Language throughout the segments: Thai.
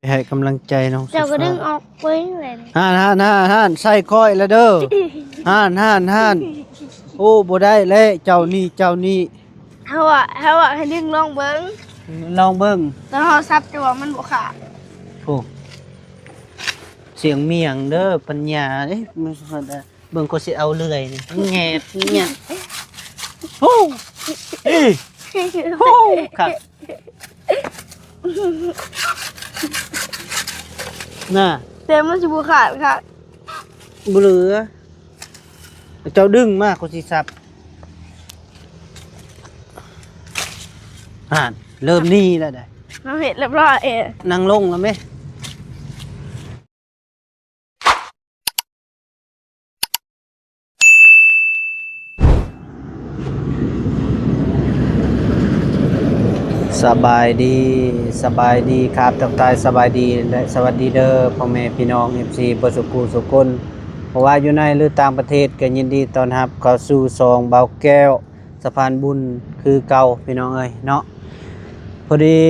ให้กำลังใจน้อง เจ้าก็ดึงออกเว้ยเลย ฮ่านใส่ก้อยแล้วเด้อฮ่านโอ้บ่ได้แล้วเจ้านี่เขาให้ดึงลองเบิ้ง ลองเบิ่ง แล้วเขาซับจะว่ามันบ่ขาด โอ้เสียงเมียงเด้อปัญญาเอ้ยมันเบิ่งก็สิเอาเลื่อยนี่แงบเนี่ยโอ้เอ้ยโอ้ครับน่ะ แต่มันสิบ่ขาดค่ะ บ่เหลือเจ้าดึงมากก็สิซับเริ่มนี่แล้วได้ เราเห็นเรียบร้อยนั่งลงแล้วไหมสบายดีครับทักทายสบายดีและสวัสดีเด้อพ่อแม่พี่น้อง FC บ่สุขุสุคนเพราะว่าอยู่ในหรือต่างประเทศก็ยินดีต้อนรับเข้าสู่ซองเบาแก้วสะพานบุญคือเก่าพี่น้องเอ้ยเนาะพอดี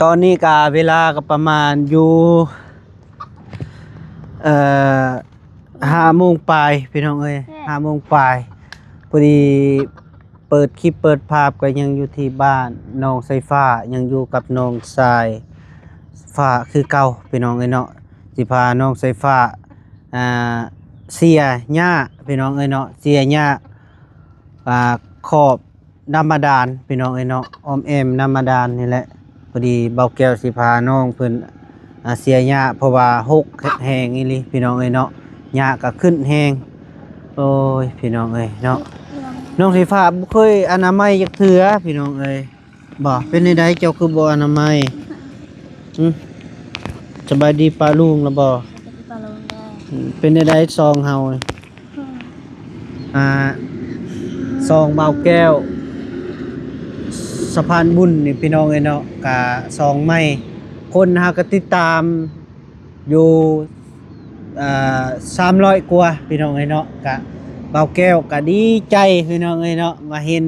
ตอนนี้ก็เวลาก็ประมาณอยู่5 โมงปลายพี่น้องเอ้ย5 โมงปลายพอดีเปิดคลิปเปิดภาพก็ยังอยู่ที่บ้านน้องไฟฟ้ายังอยู่กับน้องทรายฟ้าคือเก่าพี่น้องเอ้ยเนาะสิพาน้องไฟฟ้าเสียหญ้าพี่น้องเอ้ยเนาะเสียหญ้าขอบน้ำบาดาลพี่น้องเอ้ยเนาะออมแอมน้ำบาดาลนี่แหละพอดีเบาแก้วสิพาน้องเพิ่นเสียหญ้าเพราะว่าหกแห้งอีหลีพี่น้องเอ้ยเนาะหญ้าก็ขึ้นแห้งโอ้ยพี่น้องเอ้ยเนาะน้องไฟฟ้าบ่เคยอนามัยจักเทื่อพี่น้องเอ้ยบ่เป็นไดเจ้าคือบ่อนามัยสบายดีป้าลุงแล้วบ่เป็นไดซองเฮาซองเบาแก้วสะพานบุญนี่พี่น้องเอ้ยเนาะกะซองไม้คนหาก็ติดตามอยู่300 กว่าพี่น้องเอ้ยเนาะกะเบาแก้วก็ดีใจพี่น้องเอ้ยเนาะมาเห็น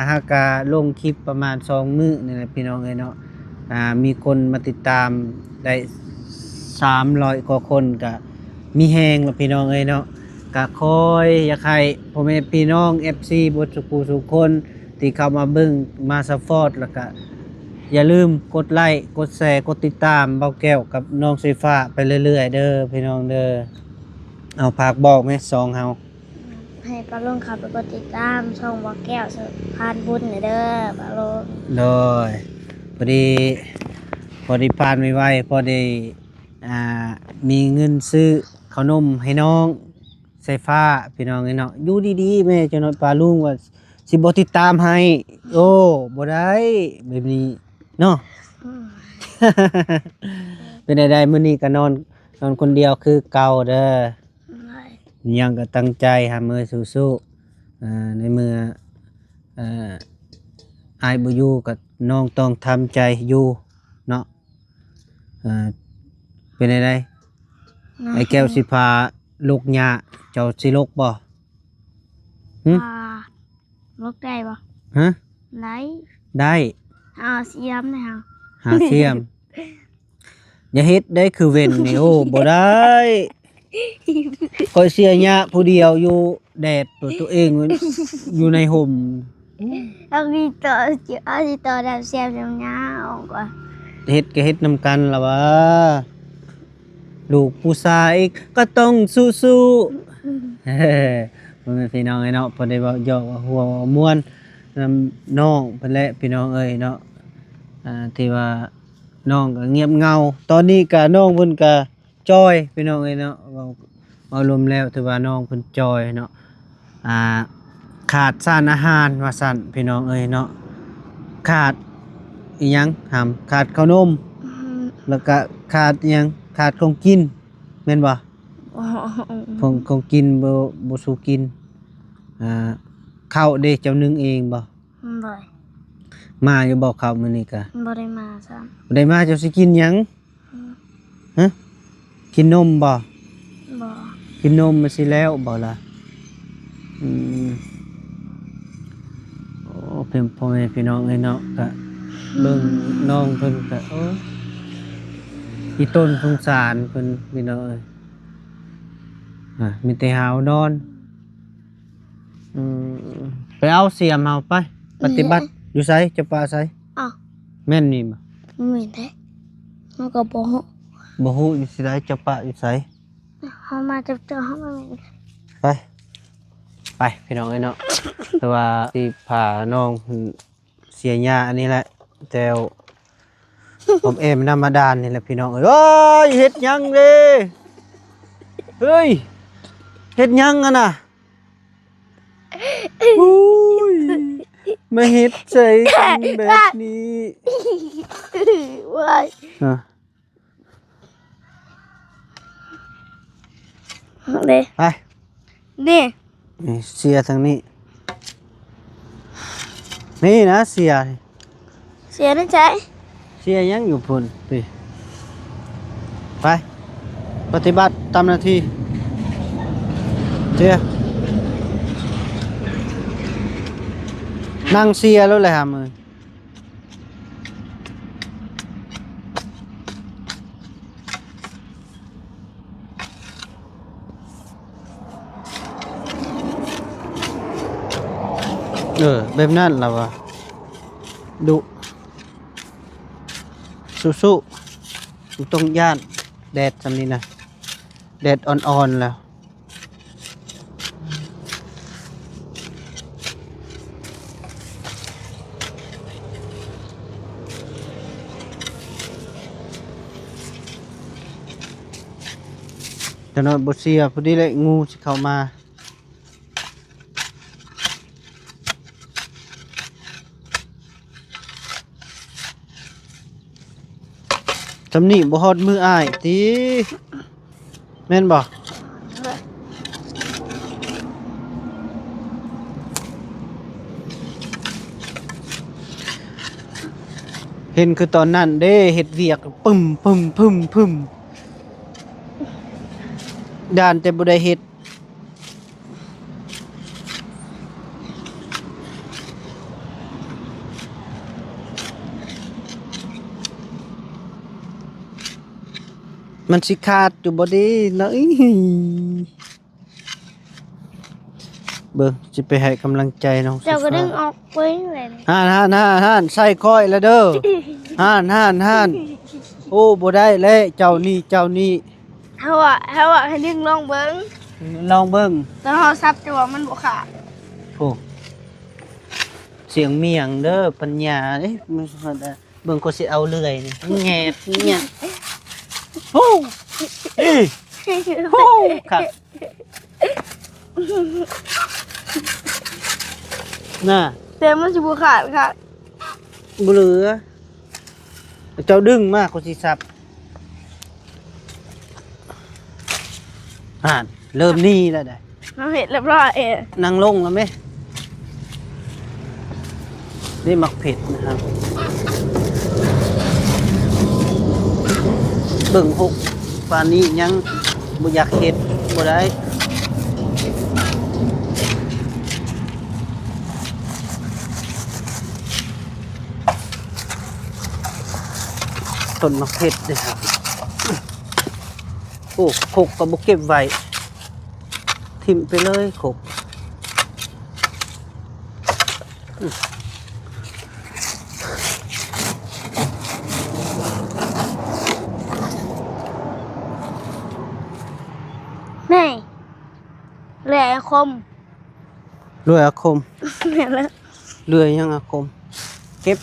หากะลงคลิปประมาณ2 มื้อนี่แหละพี่น้องเอ้ยเนาะมีคนมาติดตามได้300 กว่าคนก็มีแฮงแล้วพี่น้องเอ้ยเนาะก็คอยอยากให้พ่อแม่พี่น้อง FC บ่ทุกทุกคนที่เข้ามาเบิ่งมาซัพพอร์ตแล้วก็อย่าลืมกดไลค์กดแชร์กดติดตามเบาแก้วกับน้องไฟฟ้าไปเรื่อยๆเด้อพี่น้องเด้อเอาฝากบอกแม่ซองเฮาให้ปลาลงขับไปกดติดตามช่องว่าแก้วสะพานบุญเด้อปลาลงโดยพอดีผ่านไวๆพอดีมีเงินซื้อขนมให้น้องไฟฟ้าพี่น้องเนาะอยู่ดีๆแม่จะน้อยปลาลุงว่าสิบ่ติดตามให้โอ้บ่ได้แบบนี้เนาะ เป็นได้มื้อนี้ก็นอนคนเดียวคือเก่าเด้อยังก็ตั้งใจหามือสู้ๆในเมื่ออายบ่อยู่ก็น้องต้องทำใจอยู่เนาะเป็นได้ไอ้แก้วสิพาลูกหญ้าเจ้าสิลกบ่ลกได้บ่ ฮะได้เสียมนะหาเสียมอย่าเฮ็ดได้คือเว้นนี่โอ้บ่ได้คอยเสียหญ้าผู้เดียวอยู่แดดตัวเองอยู่ในห่มเอาสิต่อดาวเสียมยาวกว่าเฮ็ดก็เฮ็ดนำกันล่ะวะลูกผู้ชายก็ต้องสู้ๆมันเป็นพี่น้องไอ้เนาะพอได้เว้าหยอกว่าหัวม่วนน้องเพิ่นแหละพี่น้องเอ้ยเนาะที่ว่าน้องก็เงียบเงาตอนนี้ก็น้องเพิ่นก็จอยพี่น้องเอ้ยเนาะเอารวมแล้วถือว่าน้องเพิ่นจอยเนาะขาดสารอาหารว่าซั่นพี่น้องเอ้ยเนาะขาดอีหยังขาดขนมแล้วก็ขาดอีหยังขาดของกินแม่นบ่ของกินบ่สู้กินข้าวเด้เจ้านึ่งเองบ่มาอยู่บ่ข้าวมื้อนี้ก็บ่ได้มาซ้ำบ่ได้มาเจ้าสิกินหยังฮะกินนมบ่กินนมมาสิแล้วบ่ล่ะโอ้เพิ่นพ่อแม่พี่น้องเอ้ยเนาะก็เบิ่งน้องเพิ่นก็ อีต้นสงสารเพิ่นพี่น้องเอ้ยมีแต่หาวนอนไปเอาเสียมเอาไปปฏิบัติอยู่ไสจะปาไส อ้าว แม่นนี่บ่ ไม่ได้มันก็บ่ฮู้ บ่ฮู้อยู่สิไสจะปะอยู่ไส เฮามาจับเจอเฮามาแม่น ไปพี่น้องเอ้ยเนาะ แต่ว่าสิพาน้องเพิ่นเสียหญ้าอันนี้แหละแจวผมเอมนำมาดานนี่แหละพี่น้องเอ้ยเอ้ยเฮ็ดหยังเด้เฮ้ยเฮ็ดหยังอะน่ะอุ้ยมาเฮ็ดใส่กันแบบนี้ ว้าย อ่ะ เด้ ไป นี่ นี่เสียทางนี้นี่นะเสีย เสียนะใจ เสียยังอยู่พุ่นไปปฏิบัติตามหน้าที่เสียนั่งเสียแล้วเลยฮะมือแบบนั้นล่ะวะดุสู้ๆต้องย่านแดดจำนี้นะแดดอ่อนๆแล้วแต่นอนบเสียพอดีเลยงูสิเข้ามาจำนี่บ่ฮอดมืออ้ายติแม่นบ่เห็นคือตอนนั้นเด้เฮ็ดเวียกปึ้มด่านแต่บ่ได้เฮ็ดมันสิขาดอยู่บ่ดีเนาะเบิ่งสิไปให้กำลังใจน้อง เจ้าก็ดึงออกไปเลย ห่านใส่ค่อยแล้วเด้อห่านโอ้บ่ได้แล้วเจ้านี่ เฮาอ่ะให้ดึงลองเบิ่ง ลองเบิ่ง ตอนเฮาซับจะว่ามันบ่ขาด โอ้เสียงเมียงเด้อปัญญาเอ๊ะมันเบิ่งก็สิเอาเลื่อยนี่แงดเนี่ยโอ้เอ้ยโอ้ครับน่ะ แต่มันสิบ่ขาดค่ะ บ่เหลือเจ้าดึงมากก็สิซับเริ่มนี่แล้วได้ เฮาเฮ็ดเรียบร้อย นั่งลงแล้วไหมนี่มักเผ็ดนะครับเบิ่งหกปานนี้ยังบ่อยากเฮ็ดบ่ได้ต้นมักเผ็ดเด้อครับโอ้ขกก็บ่เก็บไว้ทิ่มไปเลยขก นี่แหล่คม เลื่อยอาคม แม่นแล้ว เลื่อยยังอาคมเก็บ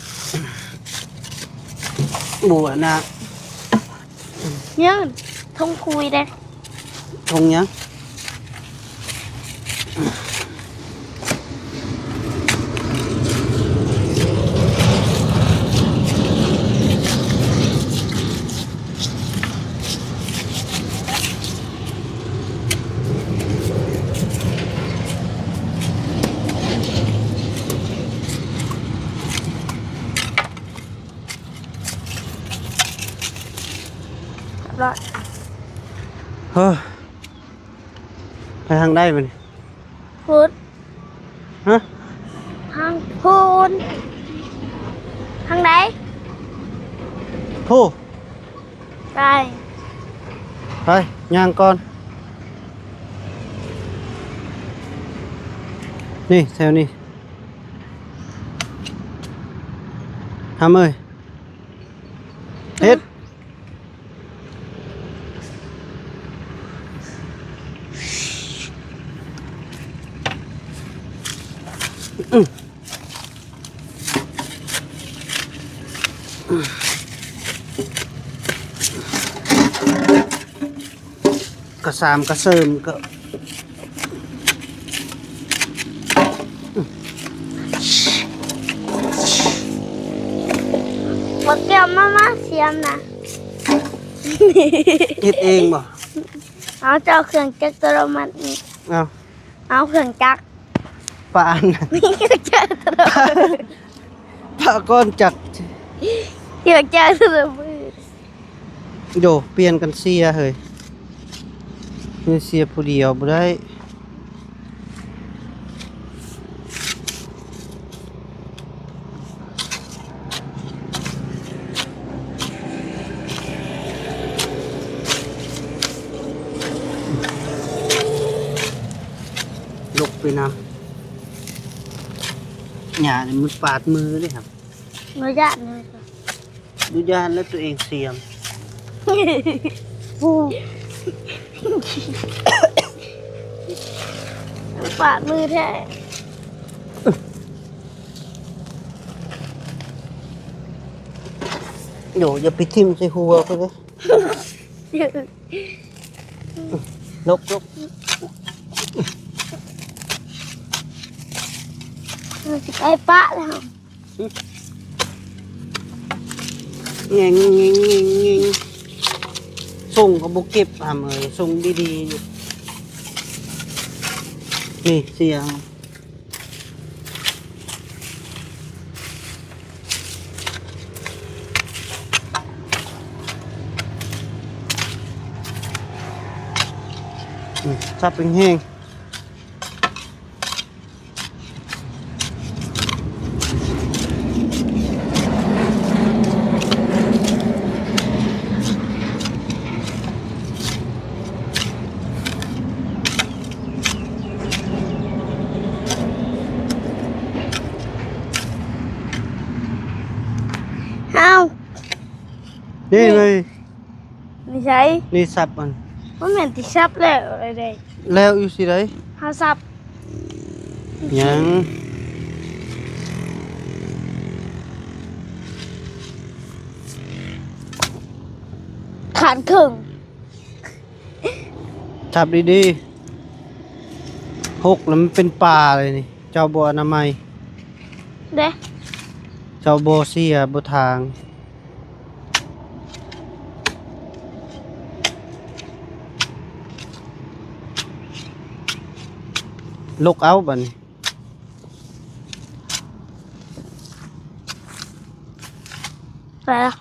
บัวนะ ยืนทงคุยเด้ ทงยังร้อย เฮ้ยไปทางได้มัน พุด ฮะ ทางพูนทางไหน โธ่ ไป ได้ ไปย่างก่อนนี่แถวนี้ทำเอ้ยเฮ็ดกระสามกระเซิมก็ บักแก้วมาเสียมนะ เฮ็ดเองบ่ เอาเจ้าเครื่องจักรอัตโนมัตินี่ เอา เอาเครื่องจักร ปาอันนั้น นี่เครื่องจักรอัตโนมัติ ปาก้อนจัก เครื่องจักรอัตโนมัติ โยเปลี่ยนกันเสียเฮ้ยนี่เสียผู้เดียวบ่ได้ลุกไปน้ำหญ้านี่มันปาดมือเลยครับ อนุญาตเลยค่ะ ดูยานแล้วตัวเองเสียม ปาดมือแท้ โยอย่าไปทิ่มใส่หัวเขาเลยลก ไอ้ปะแล้ว เงี้ยส่งกับบุเก็บทำเลยส่งดีๆอยู่นี่เสียงซับเป็นแห้งเอา นี่เลย ไม่ใช่ นี่ซับมัน มันเหมือนที่ซับแล้วอะไรได้ แล้วอยู่สิไร เขาซับ ยัง ขาดครึ่ง จับดีๆหกแล้วมันเป็นปลาเลยนี่เจ้าบัวอนามัย เด้ เจ้าโบเสียบทางลกเอาบัดน ไปแล้ว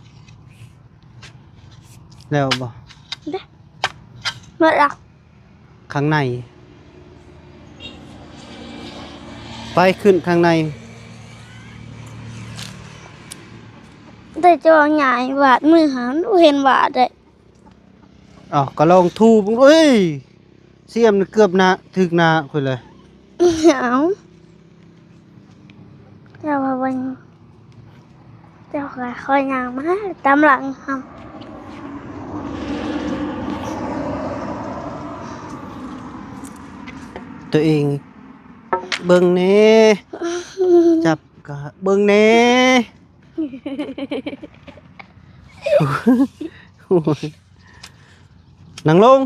แล้วบ่ เด้เมื่อแล้ว ข้างใน ไปขึ้นข้างใน แต่จะว่าใหญ่บาดมือหาดูเห็นบาดได้ อ๋อก็ลองทูบเอ้ยเสียมนี่เกือบหนาถึกหนาคุยเลย เอาเจ้าว่าวันเจ้าคอยยางมาตามหลังครับ ตัวเอง เบิ่งแหน่จับกะเบิ่งแหน่โอ้ยนั่งลง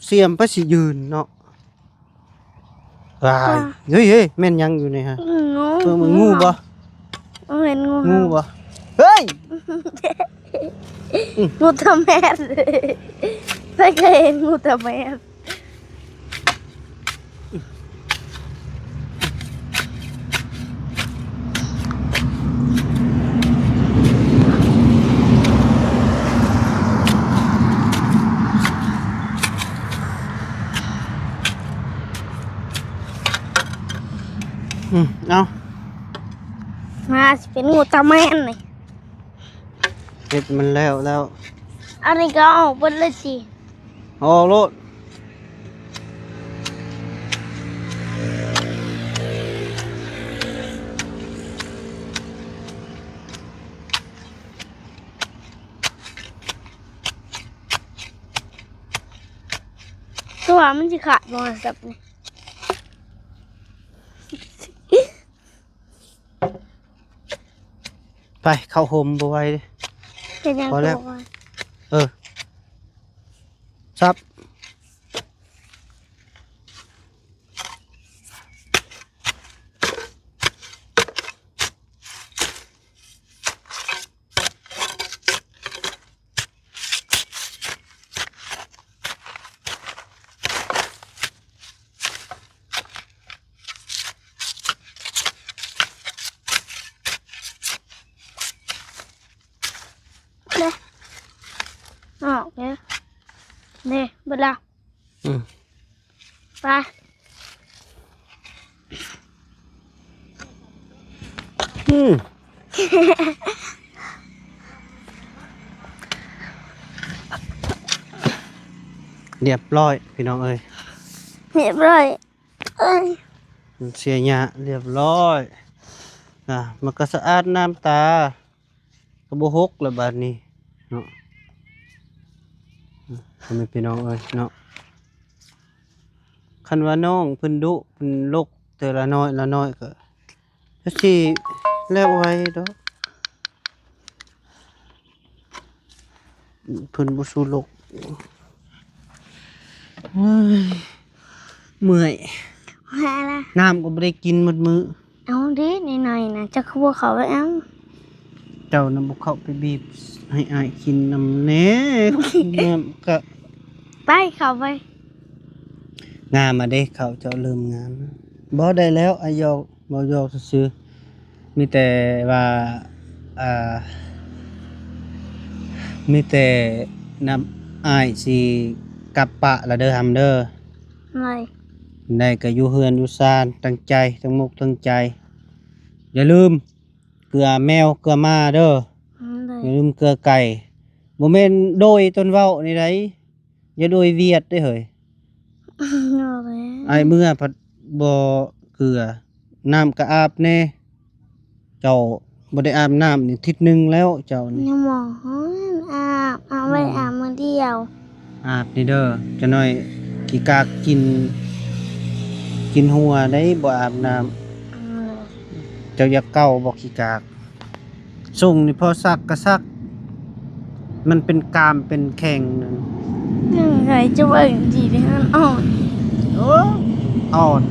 เสียมไปสิยืนเนาะว้ายเฮ้ยแม่นยังอยู่นี่ฮะ งู มันงูบ่ มันเห็นงู งูบ่เฮ้ย งูตะแมสไม่เคยเห็นงูตะแมส เอา มาสิเป็นงูตะแมนนี่ เฮ็ดมันแล้ว อันนี้ก็ออกเบนเลยสิ ออกโลด ตัวมันจะขาดโทรศัพท์นี่ ไปเข้าโฮมบ่ไหว้เด้ เป็นยัง พอ ตั แล้ว ว ซับเลยออกเนี่ยนี่เบนละ อืม ไป อืมเรียบร้อยพี่น้องเอ้ย เรียบร้อยเอ้ย เสียหยาเรียบร้อยมันก็สะอาดน้ำตาก็บ่หกแล้วบัดนี้เนาะพ่อแม่พี่น้องเอ้ยเนาะคันว่าน้องเพิ่นดุเพิ่นลกแต่ละน้อยละน้อยก็จักสิแล้วไว้ดอกเพิ่นบ่สู้ลกเฮ้ยเมื่อย หาละ น้ำก็บ่ได้กินหมดมื้อ เอาดินี่หน่อยนะจะขบวเขาไปเอา เจ้านำบ่เข้าไปบีบให้อ้ายกินนำแหน่น้ำก็ ไปเขาไป งามมาเด้เขาเจ้าลืมงามนะบ่ได้แล้วอายอกบ่ยอกซื่อๆมีแต่ว่าอ่ามีแต่นำอ้ายสิกลับปะละเด้อหำเด้อ หน่อย ได้ก็อยู่เฮือนอยู่ซานตั้งใจตั้งมุกตั้งใจ อย่าลืมเกลือแมวเกลือม้าเด้อ เลย อย่าลืมเกลือไก่บ่แม่นโดยต้นเว้านี่ไดอย่าโดยเวียดเด้อเฮ้ย หน่อย ไอ้เมื่อพัดบ่เกลือน้ำก็อาบแน่เจ้าบ่ได้อาบน้ำนี่ทิศหนึงแล้วเจ้านี่ ยังมองอาบไปอาบมือเดียว อาบนี่เด้อจะน้อยขี้กากกินหัวได้บ่อาบน้ำเจ้าอย่าเก้าบ่ขี้กากส่งนี่พอซักก็ซัก มันเป็นกามเป็นแข็งนั่น หนึ่งใครจะเบิ่งจีที่มันอ่อน โอ้อ่อน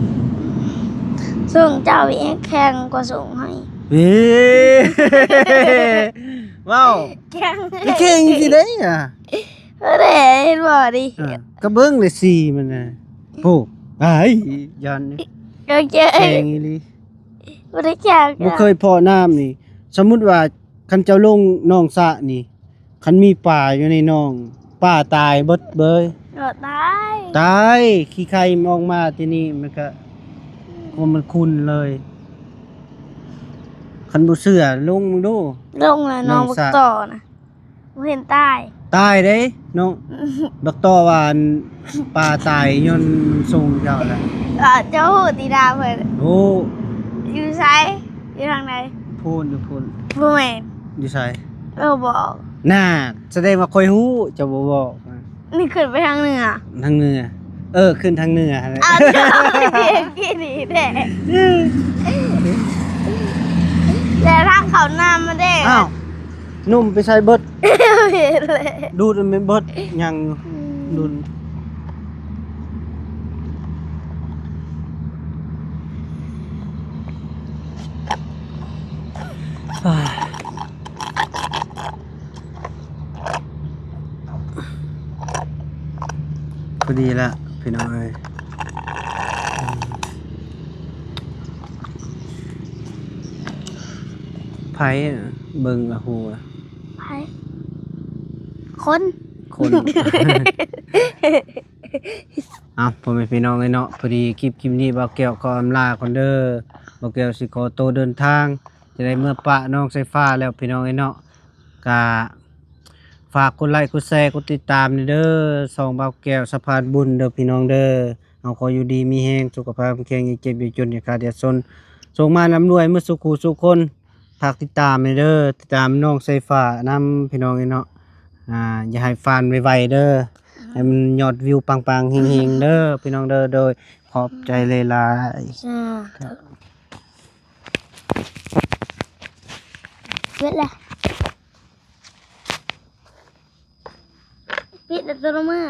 ส่งเจ้าเองแข่งกว่าส่งให้ เฮ้ ว้าว แข่ง เก่งสิได้อ่ะ เด้เห็นบ่ดิ ก็เบิ่งเลยสิมันน่ะโอ้อ้ายยันนี่ ก็เจ๊ แข็งอีหลี บ่ได้แข่ง บ่เคยพอน้ำนี่ สมมุติว่าคันเจ้าลงหนองสระนี่คันมีปลาอยู่ในหนองปลาตายเบิดเบย ก็ตาย ตายขี้ไข่มองมาที่นี่มันก็มันคุ้นเลยคันบ่เชื่อลงมึงดู ลงแล้วน้อง น้อง บัก สะ ต่อนะบ่เห็นตาย ตายเด้น้องบักตอวาอันปลาตายย้อนมันส่งเจ้าแหละ เจ้าหูตีดาเพิ่น โอ้ อยู่ไสอยู่ทางไหน พูนอยู่พูน บ่แม่น อยู่ไส บอก น่าแสดงว่าค่อยฮู้เจะบ่บอกนะ นี่ขึ้นไปทางเหนือ ทางเหนือขึ้นทางเหนือหั่นแหละ เอาเจ้าเรียกกี่ดีแท้แต่ทางเขาน้ำมาเด้ อ้าวนุ่มไปใส่เบิด เห็นเลย ดูดมันเป็นเบิดยังดุนอ้ายพอดีละพี่น้องเอ้ยไผเบิ่งละหัว ไปคน คน เอาพ่อแม่พี่น้องเอ้ยเนาะพอดีคลิปนี้บ่าวแก้วก็อำลาก่อนเด้อบ่าวแก้วสิขอตัวเดินทาง จะได้เมื่อปะน้องไฟฟ้าแล้วพี่น้องเอ้ยเนาะก็ ฝากกดไลค์กดแชร์กดติดตามเด้อส่องเบาแก้วสะพานบุญเด้อพี่น้องเด้อเอาขออยู่ดีมีแรงสุขภาพแข็งอย่าเจ็บอย่าจนอย่าขาดอย่าจนส่งมาร่ำรวยเมื่อสุขสุขคนฝากติดตามเด้อติดตามน้องไซฟ้านำพี่น้องเนาะอย่าให้ฟานไวๆเด้อให้มันยอดวิวปังๆเฮงๆเด้อพี่น้องเด้อโดยขอบใจหลายๆ จ้าเวทเลยปิดแล้วตัวลงมา